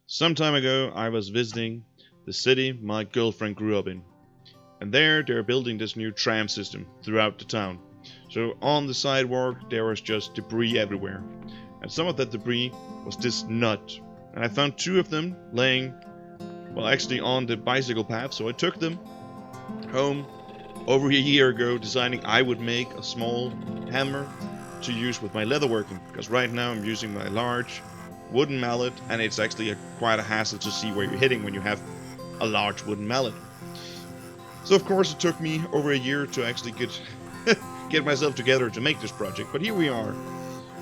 Some time ago, I was visiting the city my girlfriend grew up in, and there they're building this new tram system throughout the town. So on the sidewalk, there was just debris everywhere, and some of that debris was this nut, and I found two of them laying, well, actually on the bicycle path. So I took them home over a year ago, deciding I would make a small hammer to use with my leatherworking, because right now I'm using my large wooden mallet, and it's actually quite a hassle to see where you're hitting when you have a large wooden mallet. So of course it took me over a year to actually get myself together to make this project, but here we are,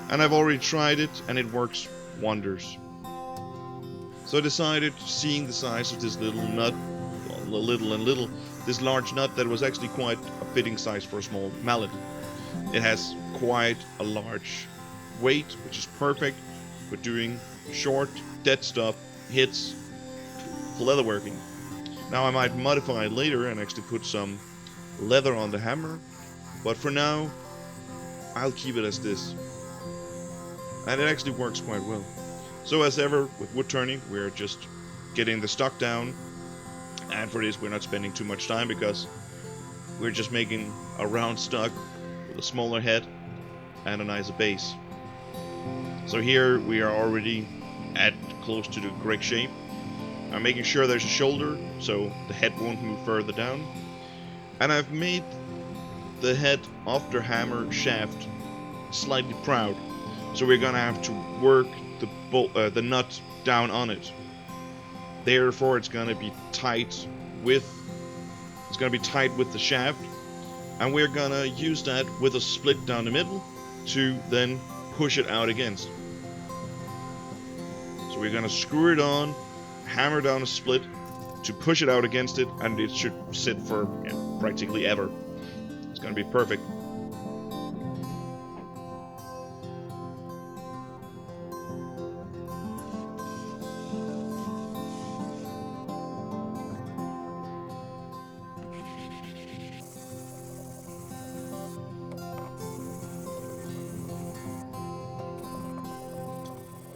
and I've already tried it and it works wonders. So I decided, seeing the size of this little nut, well, this large nut that was actually quite a fitting size for a small mallet. It has quite a large weight, which is perfect for doing short, dead stop hits for leatherworking. Now I might modify it later and actually put some leather on the hammer, but for now I'll keep it as this. And it actually works quite well. So as ever with wood turning, we're just getting the stock down, and for this we're not spending too much time because we're just making a round stock with a smaller head and a nicer base. So here we are already at close to the correct shape. I'm making sure there's a shoulder so the head won't move further down, and I've made the head of the hammer shaft slightly proud, so we're gonna have to work the nut down on it. Therefore it's gonna be tight with the shaft, and we're gonna use that with a split down the middle to then push it out against. So we're gonna screw it on, hammer down a split to push it out against it, and it should sit for practically ever. It's gonna be perfect.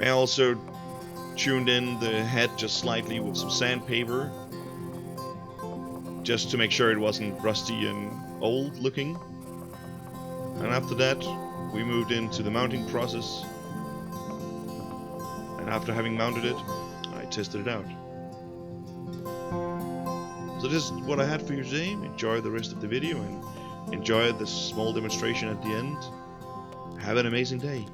I also tuned in the head just slightly with some sandpaper, just to make sure it wasn't rusty and old looking. And after that we moved into the mounting process, and after having mounted it I tested it out. So this is what I had for you today. Enjoy the rest of the video and enjoy this small demonstration at the end. Have an amazing day.